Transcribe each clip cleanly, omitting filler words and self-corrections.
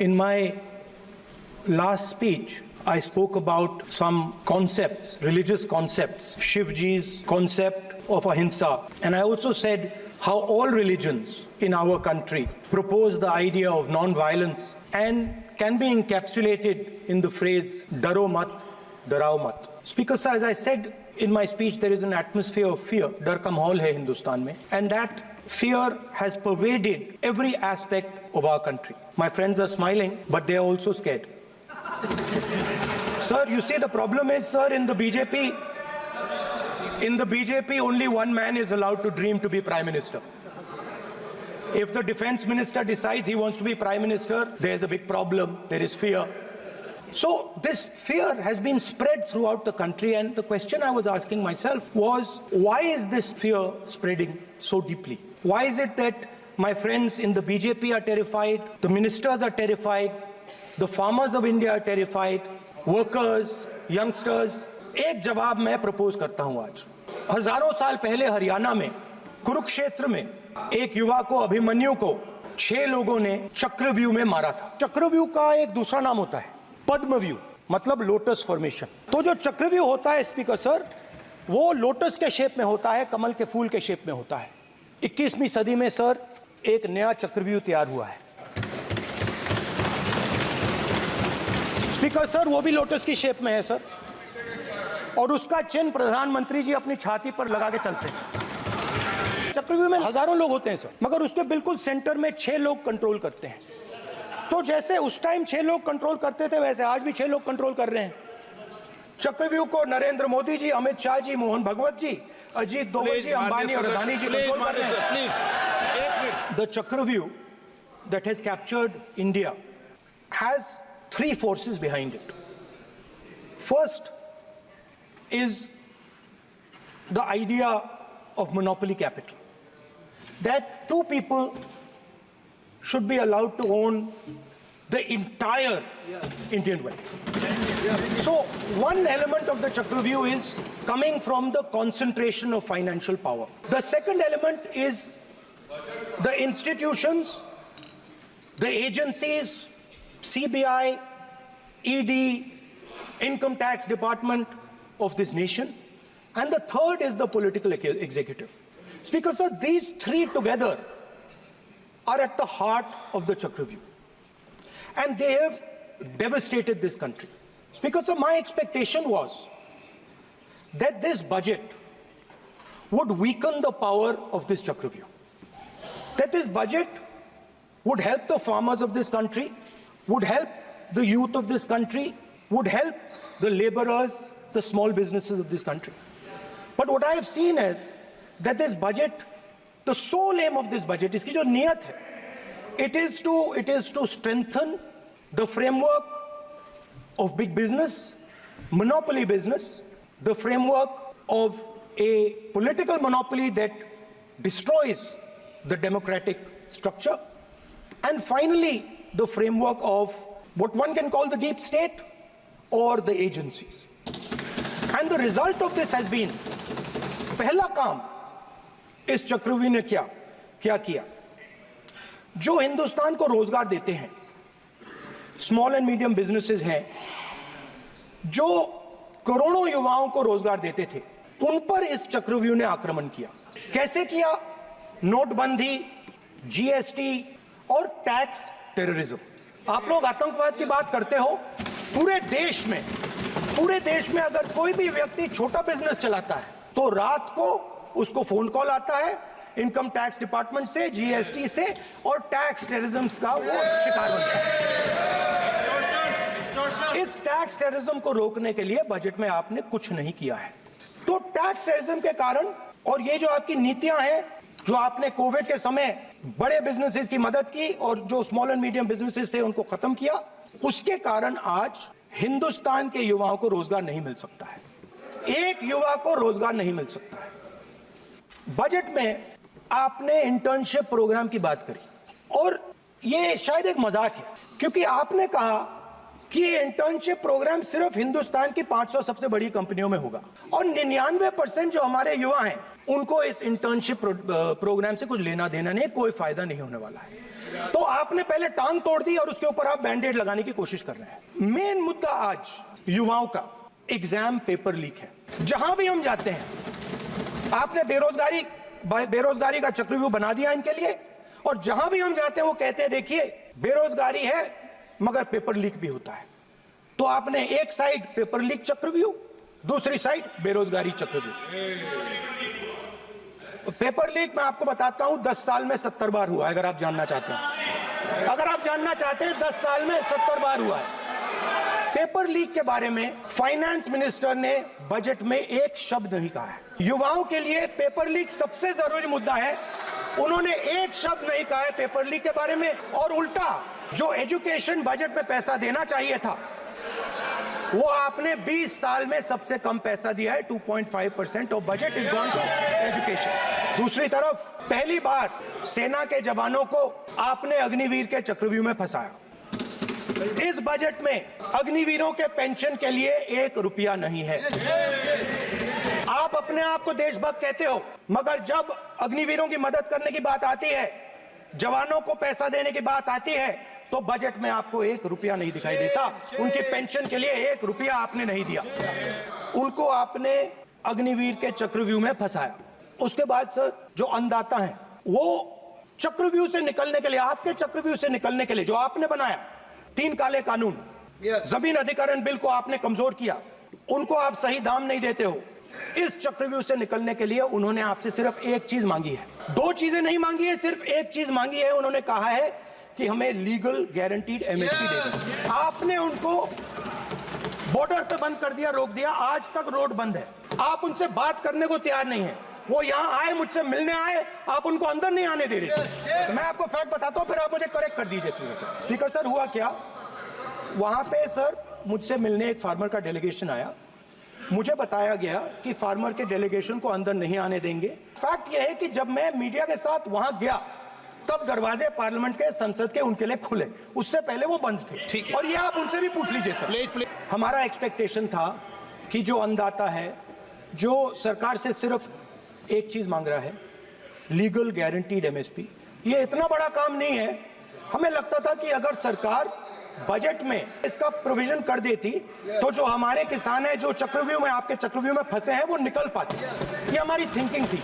In my last speech, I spoke about some concepts, religious concepts, Shivji's concept of ahimsa. And I also said how all religions in our country propose the idea of non-violence and can be encapsulated in the phrase, Daro mat, darao mat. Speaker, as I said in my speech, there is an atmosphere of fear. Dar ka mahol hai Hindustan mein. And that fear has pervaded every aspect of our country. My friends are smiling, but they are also scared. Sir, you see, the problem is, sir, in the BJP, only one man is allowed to dream to be Prime Minister. If the defense minister decides he wants to be Prime Minister, there's a big problem. There is fear. So this fear has been spread throughout the country, and the question I was asking myself was, why is this fear spreading so deeply? Why is it that my friends in the BJP are terrified, the ministers are terrified, the farmers of India are terrified, workers, youngsters? एक जवाब मैं propose करता हूं आज। हजारों साल पहले हरियाणा में कुरुक्षेत्र में एक युवा को, अभिमन्यु को 6 लोगों ने चक्रव्यूह में मारा था। चक्रव्यूह का एक दूसरा नाम होता है पद्मव्यूह, मतलब लोटस फॉर्मेशन। तो जो चक्रव्यूह होता है स्पीकर सर, वो लोटस के शेप में होता है, कमल के फूल के शेप में होता है। 21वीं सदी में सर एक नया चक्रव्यूह तैयार हुआ है स्पीकर सर, वो भी लोटस की शेप में है सर, और उसका चिन्ह प्रधानमंत्री जी अपनी छाती पर लगा के चलते हैं। चक्रव्यूह में हजारों लोग होते हैं सर, मगर उसके बिल्कुल सेंटर में 6 लोग कंट्रोल करते हैं। तो जैसे उस टाइम 6 लोग कंट्रोल करते थे, वैसे आज भी 6 लोग कंट्रोल कर रहे हैं। चक्रव्यूह को नरेंद्र मोदी जी, अमित शाह जी, मोहन भगवत जी, अजीत दोवल जी, अंबानी और अदानी जी कंट्रोल कर रहे हैं। The Chakravyuh that has captured India has 3 forces behind it. First is the idea of monopoly capital, that 2 people should be allowed to own the entire Indian wealth. So one element of the Chakravyuh is coming from the concentration of financial power. The second element is the institutions, the agencies, CBI, ED, Income Tax Department of this nation. And the third is the political executive. Speaker sir, these 3 together are at the heart of the Chakravyuh. And they have devastated this country. Speaker sir, my expectation was that this budget would weaken the power of this Chakravyuh. That this budget would help the farmers of this country, would help the youth of this country, would help the laborers, the small businesses of this country. But what I have seen is that this budget, the sole aim of this budget, iski jo niyat hai, it is to strengthen the framework of big business, monopoly business, the framework of a political monopoly that destroys the democratic structure, and finally the framework of what one can call the deep state or the agencies. And the result of this has been, पहला काम इस चक्रव्यूह ने क्या किया? जो हिंदुस्तान को रोजगार देते हैं, स्मॉल एंड मीडियम बिजनेसेस हैं, जो करोड़ों युवाओं को रोजगार देते थे, उन पर इस चक्रव्यूह ने आक्रमण किया। कैसे किया? नोटबंदी, जीएसटी और टैक्स टेररिज्म। आप लोग आतंकवाद की बात करते हो, पूरे देश में अगर कोई भी व्यक्ति छोटा बिजनेस चलाता है तो रात को उसको फोन कॉल आता है इनकम टैक्स डिपार्टमेंट से, जीएसटी से, और टैक्स टेररिज्म का वो शिकार बनता है। इस टैक्स टेररिज्म को रोकने के लिए बजट में आपने कुछ नहीं किया है। तो टैक्स टेररिज्म के कारण, और ये जो आपकी नीतियां हैं, जो आपने कोविड के समय बड़े बिजनेसेस की मदद की और जो स्मॉल एंड मीडियम बिजनेसेस थे उनको खत्म किया, उसके कारण आज हिंदुस्तान के युवाओं को रोजगार नहीं मिल सकता है। एक युवा को रोजगार नहीं मिल सकता है। बजट में आपने इंटर्नशिप प्रोग्राम की बात करी, और ये शायद एक मजाक है, क्योंकि आपने कहा कि ये इंटर्नशिप प्रोग्राम सिर्फ हिंदुस्तान की 500 सबसे बड़ी कंपनियों में होगा, और 99% जो हमारे युवा हैं उनको इस इंटर्नशिप प्रोग्राम से कुछ लेना देना नहीं, कोई फायदा नहीं होने वाला है। तो आपने पहले टांग तोड़ दी और उसके ऊपर आप बैंडेड लगाने की कोशिश कर रहे हैं। मेन मुद्दा आज युवाओं का एग्जाम पेपर लीक है। जहां भी हम जाते हैं आपने बेरोजगारी का चक्रव्यूह बना दिया इनके लिए, और जहां भी हम जाते हैं वो कहते हैं देखिए बेरोजगारी है मगर पेपर लीक भी होता है। तो आपने एक साइड पेपर लीक चक्रव्यूह, दूसरी साइड बेरोजगारी चक्रव्यूह। पेपर लीक मैं आपको बताता हूं 10 साल में 70 बार हुआ है। अगर आप जानना चाहते हैं, 10 साल में 70 बार हुआ है। पेपर लीक के बारे में फाइनेंस मिनिस्टर ने बजट में एक शब्द नहीं कहा है। युवाओं के लिए पेपर लीक सबसे जरूरी मुद्दा है, उन्होंने एक शब्द नहीं कहा है पेपर लीक के बारे में। और उल्टा जो एजुकेशन बजट में पैसा देना चाहिए था वो आपने 20 साल में सबसे कम पैसा दिया है। 2.5% of budget is gone to education. दूसरी तरफ पहली बार सेना के जवानों को आपने अग्निवीर के चक्रव्यूह में फंसाया। इस बजट में अग्निवीरों के पेंशन के लिए 1 रुपया नहीं है। आप अपने आप को देशभक्त कहते हो, मगर जब अग्निवीरों की मदद करने की बात आती है, जवानों को पैसा देने की बात आती है, तो बजट में आपको 1 रुपया नहीं दिखाई देता। उनकी पेंशन के लिए 1 रुपया आपने नहीं दिया। उनको आपने अग्निवीर के चक्रव्यूह में फंसाया। उसके बाद सर जो अन्नदाता हैं वो चक्रव्यूह से निकलने के लिए, आपके चक्रव्यूह से निकलने के लिए जो आपने बनाया 3 काले कानून, जमीन अधिग्रहण बिल को आपने कमजोर किया, उनको आप सही दाम नहीं देते हो। इस चक्रव्यूह से निकलने के लिए उन्होंने आपसे सिर्फ एक चीज मांगी है, 2 चीजें नहीं मांगी है, सिर्फ एक चीज मांगी है। उन्होंने कहा है कि हमें लीगल गारंटीड एमएसपी दे दो। आपने उनको बॉर्डर पे बंद कर दिया, रोक दिया, आज तक रोड बंद है। आप उनसे बात करने को तैयार नहीं है। वो यहां आए, मुझसे मिलने आए, आप उनको अंदर नहीं आने दे रहे थे। मैं आपको फैक्ट बताता हूं, फिर आप मुझे करेक्ट कर दीजिए। स्पीकर सर हुआ क्या, वहां पे सर मुझसे मिलने एक फार्मर का डेलीगेशन आया। मुझे बताया गया कि फार्मर के डेलीगेशन को अंदर नहीं आने देंगे। फैक्ट यह है कि जब मैं मीडिया के साथ वहां गया तब दरवाजे पार्लियामेंट के, संसद के उनके लिए खुले, उससे पहले वो बंद थे। और ये आप उनसे भी पूछ लीजिए सर। हमारा एक्सपेक्टेशन था कि जो अन्नदाता है, जो सरकार से सिर्फ एक चीज मांग रहा है, लीगल गारंटीड एमएसपी, ये इतना बड़ा काम नहीं है। हमें लगता था कि अगर सरकार बजट में इसका प्रोविजन कर देती तो जो हमारे किसान हैं जो चक्रव्यूह में, आपके चक्रव्यूह में फंसे हैं, वो निकल पाते। ये हमारी थिंकिंग थी,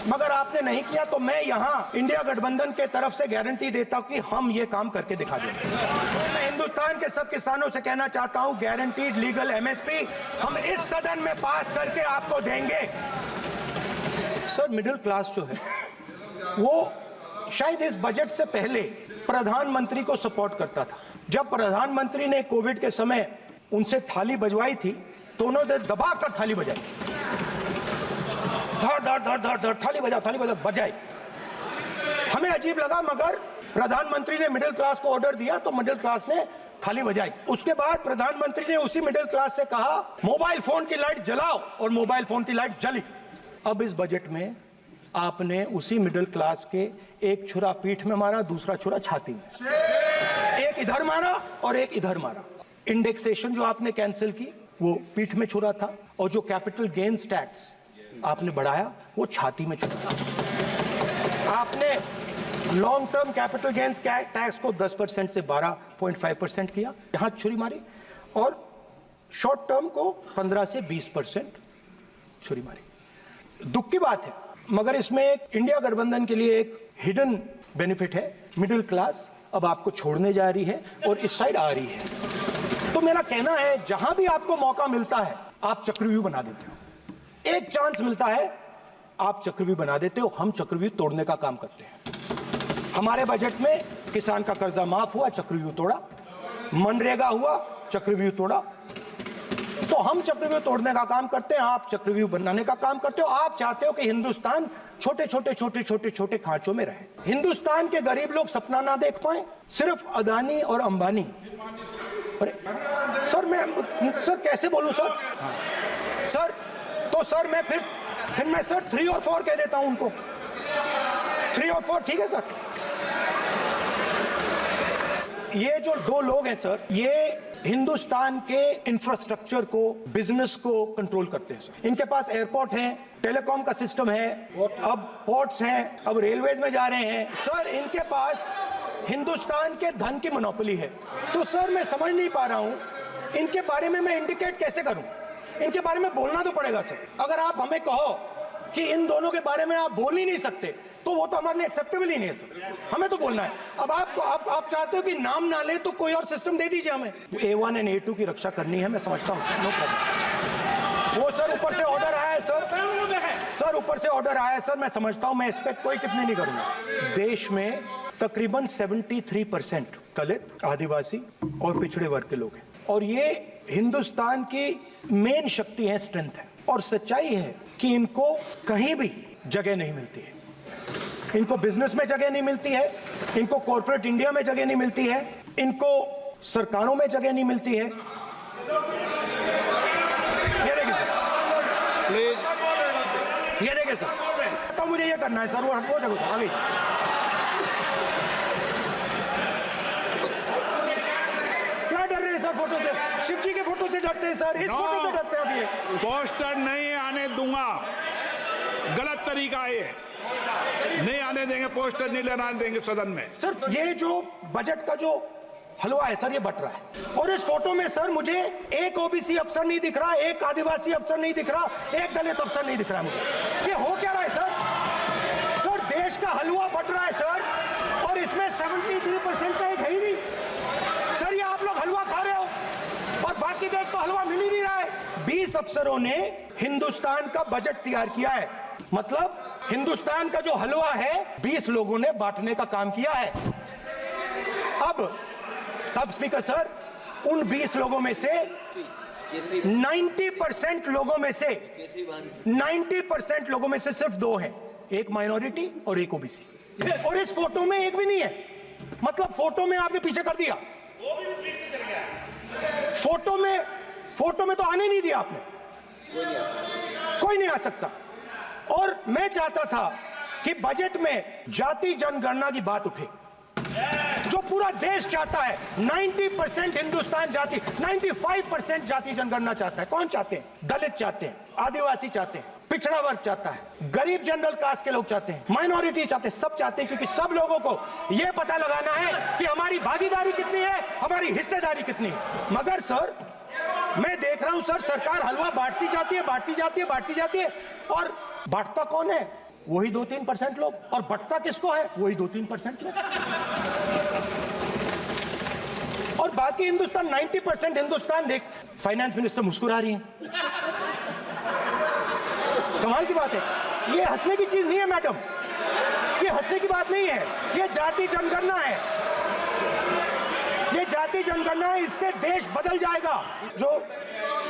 मगर आपने नहीं किया। तो मैं यहां इंडिया गठबंधन के तरफ से गारंटी देता हूं कि हम ये काम करके दिखा देंगे। मैं हिंदुस्तान के सब किसानों से कहना चाहता हूं, गारंटीड लीगल एमएसपी हम इस सदन में पास करके आपको देंगे। सर मिडिल क्लास जो है वो शायद इस बजट से पहले प्रधानमंत्री को सपोर्ट करता था। जब प्रधानमंत्री ने कोविड के समय उनसे थाली बजवाई थी तो उन्होंने दबाकर थाली बजाई, धड़ धड़ धड़ धड़ धड़ थाली बजा बजाई। हमें अजीब लगा, मगर प्रधानमंत्री ने मिडिल क्लास को ऑर्डर दिया तो मिडिल क्लास ने थाली बजाई। उसके बाद प्रधानमंत्री ने उसी मिडिल क्लास से कहा मोबाइल फोन की लाइट जलाओ, और मोबाइल फोन की लाइट जली। अब इस बजट में आपने उसी मिडिल क्लास के एक छुरा पीठ में मारा, दूसरा छुरा छाती में, एक इधर मारा और एक इधर मारा। इंडेक्सेशन जो आपने कैंसिल की वो पीठ में छुरा था, और जो कैपिटल गेन्स टैक्स आपने बढ़ाया वो छाती में छुरा। आपने long term capital gains tax को 10% से 12.5% किया, यहां छुरी मारी, और शॉर्ट टर्म को 15 से 20% छुरी मारी। दुख की बात है, मगर इसमें एक इंडिया गठबंधन के लिए एक हिडन बेनिफिट है। मिडिल क्लास अब आपको छोड़ने जा रही है और इस साइड आ रही है। तो मेरा कहना है, जहां भी आपको मौका मिलता है आप चक्रव्यूह बना देते हो। एक चांस मिलता है आप चक्रव्यूह बना देते हो। हम चक्रव्यूह तोड़ने का काम करते हैं। हमारे बजट में किसान का कर्जा माफ हुआ, चक्रव्यूह तोड़ा। मनरेगा हुआ, चक्रव्यूह तोड़ा। तो हम चक्रव्यूह तोड़ने का काम करते हैं, आप चक्रव्यूह बनाने का काम करते हो। आप चाहते हो कि हिंदुस्तान छोटे छोटे खांचों में रहे, हिंदुस्तान के गरीब लोग सपना ना देख पाए, सिर्फ अदानी और अंबानी। अरे सर सर कैसे बोलूं सर? सर तो सर मैं फिर मैं सर 3 और 4 कह देता हूं उनको, 3 और 4 ठीक है सर। ये जो 2 लोग हैं सर, ये हिंदुस्तान के इंफ्रास्ट्रक्चर को, बिजनेस को कंट्रोल करते हैं सर। इनके पास एयरपोर्ट है, टेलीकॉम का सिस्टम है, अब पोर्ट्स हैं, अब रेलवेज में जा रहे हैं सर। इनके पास हिंदुस्तान के धन की मोनोपोली है। तो सर मैं समझ नहीं पा रहा हूं इनके बारे में मैं इंडिकेट कैसे करूं। इनके बारे में बोलना तो पड़ेगा सर। अगर आप हमें कहो कि इन दोनों के बारे में आप बोल ही नहीं सकते तो वो तो हमारे लिए एक्सेप्टेबल ही नहीं है सर। हमें तो बोलना है। अब आप चाहते हो कि नाम ना ले तो कोई और सिस्टम दे दीजिए हमें। A1 एंड A2 की रक्षा करनी है, मैं समझता हूँ, नो प्रॉब्लम। वो सर ऊपर से ऑर्डर आया है सर ऊपर से ऑर्डर आया है सर, मैं समझता हूँ, मैं इस पर कोई टिप्पणी नहीं करूंगा। देश में तकरीबन 73% दलित, आदिवासी और पिछड़े वर्ग के लोग हैं और ये हिंदुस्तान की मेन शक्ति है, स्ट्रेंथ है। और सच्चाई है कि इनको कहीं भी जगह नहीं मिलती है। इनको बिजनेस में जगह नहीं मिलती है, इनको कॉर्पोरेट इंडिया में जगह नहीं मिलती है, इनको सरकारों में जगह नहीं मिलती है। ये देखिए सर, प्लीज ये देखिए सर, तो मुझे ये करना है सर, वो देखो आगे। क्या डर रहे हैं सर फोटो से? शिव जी के फोटो से डरते हैं सर, इस फोटो से डरते हैं। अभी पोस्टर नहीं आने दूंगा, गलत तरीका है, नहीं आने देंगे, पोस्टर नहीं लेना देंगे सदन में। सर ये जो बजट का जो हलवा है सर, ये बट रहा है। और इस फोटो में सर मुझे एक ओबीसी अफसर नहीं दिख रहा, एक आदिवासी अफसर नहीं दिख रहा, एक दलित अफसर नहीं दिख रहा मुझे। ये हो क्या रहा है सर? सर देश का हलवा बट रहा है सर, और इसमें 73% का एक है ही नहीं सर। ये आप लोग हलवा खा रहे हो और बाकी देश को हलवा मिल ही नहीं रहा है। 20 अफसरों ने हिंदुस्तान का बजट तैयार किया है, मतलब हिंदुस्तान का जो हलवा है 20 लोगों ने बांटने का काम किया है। अब स्पीकर सर, उन 20 लोगों में से 90% लोगों में से 90% लोगों में से सिर्फ 2 हैं, एक माइनॉरिटी और एक ओबीसी। और इस फोटो में एक भी नहीं है, मतलब फोटो में आपने पीछे कर दिया। फोटो में तो आने नहीं दिया आपने, कोई नहीं आ सकता। और मैं चाहता था कि बजट में जाति जनगणना की बात उठे, जो पूरा देश चाहता है। 90% हिंदुस्तान जाति, 95% जाति जनगणना चाहता है। कौन चाहते हैं? दलित चाहते हैं, आदिवासी चाहते हैं, पिछड़ा वर्ग चाहता है, गरीब जनरल कास्ट के लोग चाहते हैं, माइनॉरिटी चाहते हैं, सब चाहते हैं, क्योंकि सब लोगों को यह पता लगाना है कि हमारी भागीदारी कितनी है, हमारी हिस्सेदारी कितनी है। मगर सर मैं देख रहा हूं सर, सरकार हलवा बांटती जाती है, और बांटता कौन है? वही 2-3% लोग, और बंटता किसको है? वही 2-3% लोग। और बाकी हिंदुस्तान, 90% हिंदुस्तान देख। फाइनेंस मिनिस्टर मुस्कुरा रही हैं, कमाल की बात है। ये हंसने की चीज नहीं है मैडम, ये हंसने की बात नहीं है, ये जाति जनगणना है, ये जाति जनगणना है। इससे देश बदल जाएगा। जो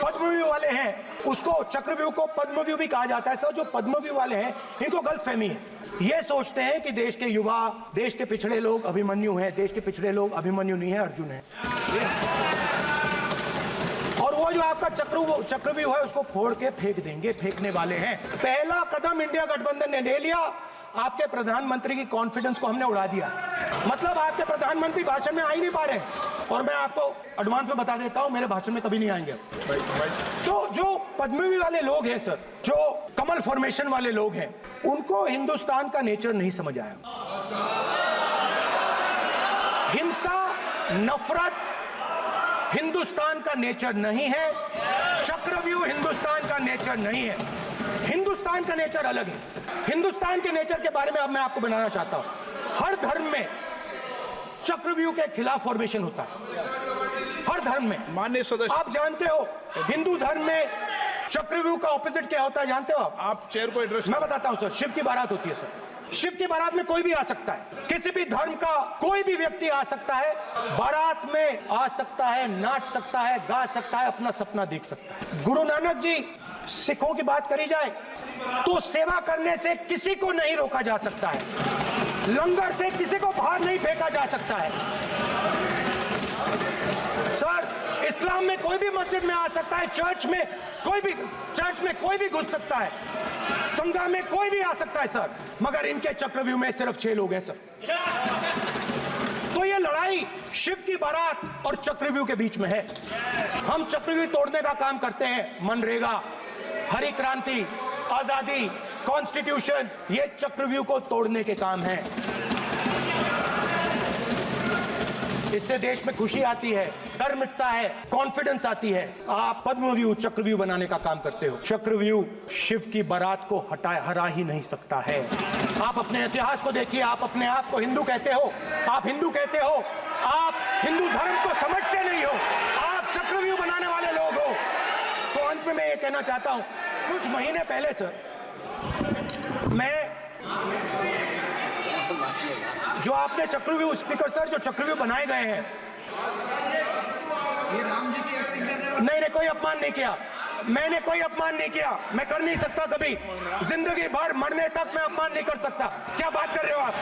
पद्मव्यूह वाले हैं उसको, चक्रव्यूह को पद्मव्यूह भी कहा जाता है सर। जो पद्मव्यूह वाले हैं इनको गलतफहमी है, ये सोचते हैं कि देश के युवा, देश के पिछड़े लोग अभिमन्यु हैं। देश के पिछड़े लोग अभिमन्यु नहीं है, अर्जुन है। और वो जो आपका चक्रव्यूह है उसको फोड़ के फेंक देंगे, फेंकने वाले हैं। पहला कदम इंडिया गठबंधन ने ले लिया, आपके प्रधानमंत्री की कॉन्फिडेंस को हमने उड़ा दिया। मतलब आपके प्रधानमंत्री भाषण में आ ही नहीं पा रहे, और मैं आपको एडवांस में बता देता हूं, मेरे भाषण में कभी नहीं आएंगे। तो जो पद्मव्यूह वाले लोग हैं सर, जो कमल फॉर्मेशन वाले लोग हैं, उनको हिंदुस्तान का नेचर नहीं समझ आया। हिंसा, नफरत हिंदुस्तान का नेचर नहीं है, चक्रव्यूह हिंदुस्तान का नेचर नहीं है। हिंदुस्तान का नेचर अलग है। हिंदुस्तान के नेचर के बारे में अब मैं आपको बनाना चाहता हूं। हर धर्म में चक्रव्यूह के खिलाफ फॉर्मेशन होता है, हर धर्म में। माननीय सदस्य, आप जानते हो हिंदू धर्म में चक्रव्यूह का ऑपोजिट क्या होता है, जानते हो आप चेयर को एड्रेस। मैं बताता हूं सर। शिव की बारात होती है सर, शिव की बारात में कोई भी आ सकता है, किसी भी धर्म का कोई भी व्यक्ति आ सकता है, बारात में आ सकता है, नाच सकता है, गा सकता है, अपना सपना देख सकता है। गुरु नानक जी, सिखों की बात करी जाए तो सेवा करने से किसी को नहीं रोका जा सकता है, लंगर से किसी को बाहर नहीं फेंका जा सकता है। सर इस्लाम में कोई भी मस्जिद में आ सकता है, चर्च में कोई भी घुस सकता है, संघा में कोई भी आ सकता है सर, मगर इनके चक्रव्यूह में सिर्फ 6 लोग हैं सर। तो ये लड़ाई शिव की बारात और चक्रव्यूह के बीच में है। हम चक्रव्यूह तोड़ने का काम करते हैं, मनरेगा, हरी क्रांति, आजादी, कॉन्स्टिट्यूशन, ये चक्रव्यूह को तोड़ने के काम है। इससे देश में खुशी आती है, डर मिटता है, कॉन्फिडेंस आती है। आप पद्मव्यूह चक्रव्यूह बनाने का काम करते हो। चक्रव्यूह शिव की बारात को हरा ही नहीं सकता है। आप अपने इतिहास को देखिए, आप अपने आप को हिंदू कहते हो, आप हिंदू कहते हो, आप हिंदू धर्म को समझते नहीं हो, आप चक्रव्यूह बनाने वाले लोग हो। तो अंत में मैं ये कहना चाहता हूं, कुछ महीने पहले सर, मैं जो आपने चक्रव्यूह, स्पीकर सर, जो चक्रव्यूह बनाए गए हैं, नहीं, कोई अपमान नहीं किया, मैंने कोई अपमान नहीं किया, मैं कर नहीं सकता कभी, जिंदगी भर मरने तक मैं अपमान नहीं कर सकता। क्या बात कर रहे हो आप,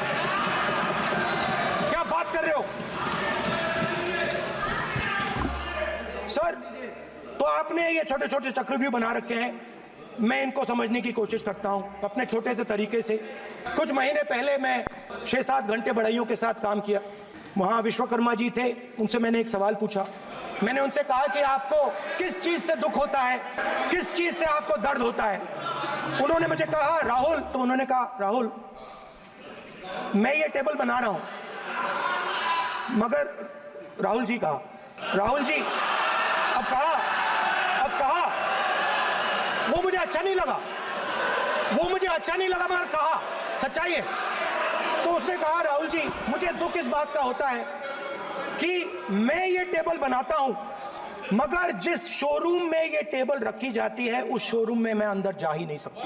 क्या बात कर रहे हो सर? तो आपने ये छोटे छोटे चक्रव्यूह बना रखे हैं, मैं इनको समझने की कोशिश करता हूं अपने छोटे से तरीके से। कुछ महीने पहले मैं 6-7 घंटे बढ़इयों के साथ काम किया। वहां विश्वकर्मा जी थे, उनसे मैंने एक सवाल पूछा। मैंने उनसे कहा कि आपको किस चीज से दुख होता है, किस चीज से आपको दर्द होता है? उन्होंने मुझे कहा राहुल, तो उन्होंने कहा राहुल, मैं ये टेबल बना रहा हूं, मगर राहुल जी कहा, राहुल जी अब कहा वो मुझे अच्छा नहीं लगा, वो मुझे अच्छा नहीं लगा, मगर कहा सच्चाई है। तो उसने कहा राहुल जी, मुझे दुख इस बात का होता है कि मैं ये टेबल बनाता हूं, मगर जिस शोरूम में ये टेबल रखी जाती है उस शोरूम में मैं अंदर जा ही नहीं सकता।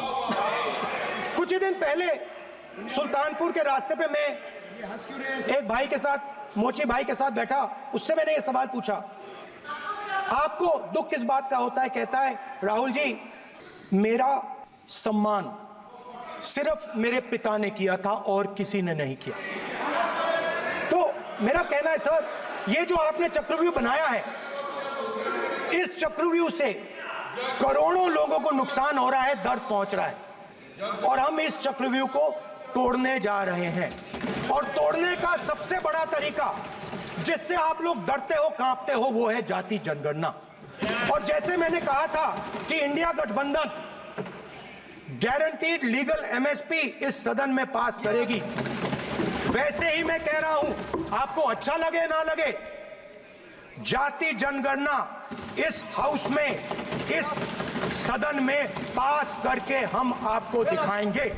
कुछ ही दिन पहले सुल्तानपुर के रास्ते पे मैं एक भाई के साथ, मोची भाई के साथ बैठा, उससे मैंने ये सवाल पूछा, आपको दुख किस बात का होता है? कहता है राहुल जी, मेरा सम्मान सिर्फ मेरे पिता ने किया था और किसी ने नहीं किया। तो मेरा कहना है सर, ये जो आपने चक्रव्यूह बनाया है, इस चक्रव्यूह से करोड़ों लोगों को नुकसान हो रहा है, दर्द पहुंच रहा है, और हम इस चक्रव्यूह को तोड़ने जा रहे हैं। और तोड़ने का सबसे बड़ा तरीका, जिससे आप लोग डरते हो, कांपते हो, वो है जाति जनगणना। और जैसे मैंने कहा था कि इंडिया गठबंधन गारंटीड लीगल एमएसपी इस सदन में पास करेगी, वैसे ही मैं कह रहा हूं, आपको अच्छा लगे ना लगे, जाति जनगणना इस हाउस में, इस सदन में पास करके हम आपको दिखाएंगे।